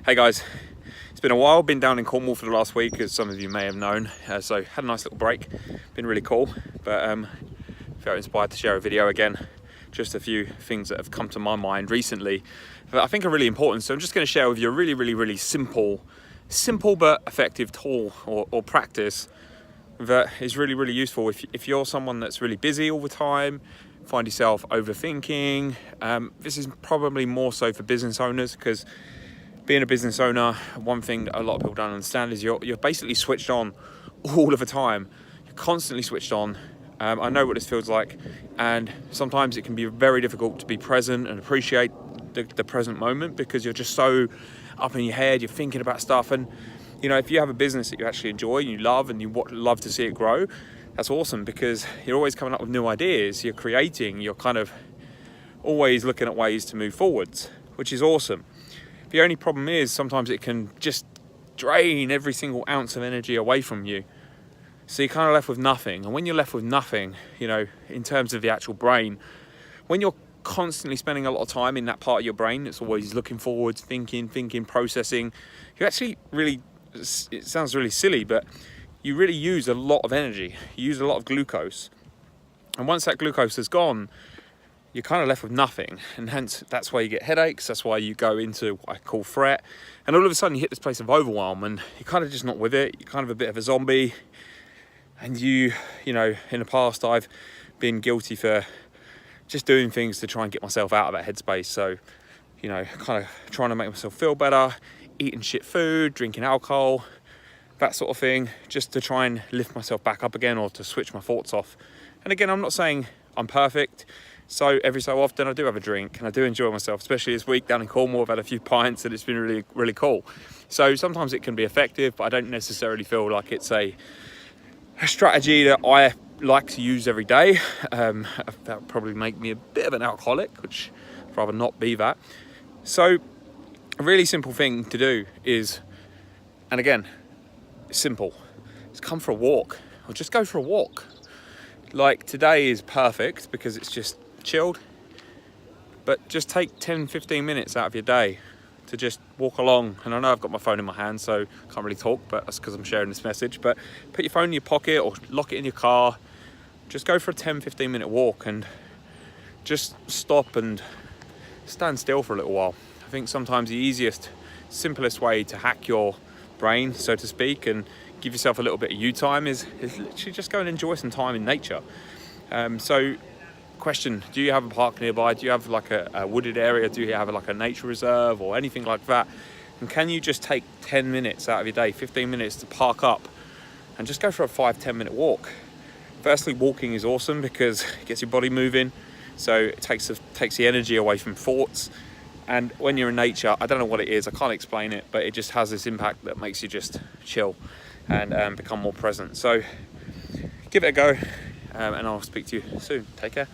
Hey guys, it's been a while, been down in Cornwall for the last week, as some of you may have known, so had a nice little break, been really cool, but felt inspired to share a video again. Just a few things that have come to my mind recently that I think are really important, so I'm just going to share with you a really simple but effective tool or practice that is really useful if you're someone that's really busy all the time, find yourself overthinking. This is probably more so for business owners, because being a business owner, one thing that a lot of people don't understand is you're basically switched on all of the time. You're constantly switched on. I know what this feels like, and sometimes it can be very difficult to be present and appreciate the present moment, because you're just so up in your head, you're thinking about stuff. And you know, if you have a business that you actually enjoy and you love and you love to see it grow, that's awesome, because you're always coming up with new ideas, you're creating, you're kind of always looking at ways to move forwards, which is awesome. The only problem is sometimes it can just drain every single ounce of energy away from you. So you're kind of left with nothing. And when you're left with nothing, you know, in terms of the actual brain, when you're constantly spending a lot of time in that part of your brain that's always looking forwards, thinking, processing, you actually really, it sounds really silly, but you really use a lot of energy. You use a lot of glucose. And once that glucose is gone, you're kind of left with nothing, and hence that's why you get headaches. That's why you go into what I call fret, and all of a sudden you hit this place of overwhelm, and you're kind of just not with it. You're kind of a bit of a zombie, and you know, in the past I've been guilty for just doing things to try and get myself out of that headspace. So, you know, kind of trying to make myself feel better, eating shit food, drinking alcohol, that sort of thing, just to try and lift myself back up again, or to switch my thoughts off. And again, I'm not saying I'm perfect. So every so often I do have a drink, and I do enjoy myself, especially this week down in Cornwall. I've had a few pints and it's been really cool. So sometimes it can be effective, but I don't necessarily feel like it's a strategy that I like to use every day. That would probably make me a bit of an alcoholic, which I'd rather not be that. So a really simple thing to do is, and again, simple, is come for a walk, or just go for a walk. Like today is perfect because it's just chilled, but just take 10-15 minutes out of your day to just walk along. And I know I've got my phone in my hand, so I can't really talk, but that's because I'm sharing this message. But put your phone in your pocket or lock it in your car, just go for a 10-15 minute walk, and just stop and stand still for a little while. I think sometimes the easiest, simplest way to hack your brain, so to speak, and give yourself a little bit of you time is literally just go and enjoy some time in nature. So question, do you have a park nearby? Do you have like a wooded area? Do you have like a nature reserve or anything like that? And can you just take 10 minutes out of your day, 15 minutes to park up and just go for a 5-10 minute walk? Firstly, walking is awesome because it gets your body moving, so it takes the energy away from thoughts. And when you're in nature, I don't know what it is, I can't explain it, but it just has this impact that makes you just chill and become more present. So give it a go, and I'll speak to you soon. Take care.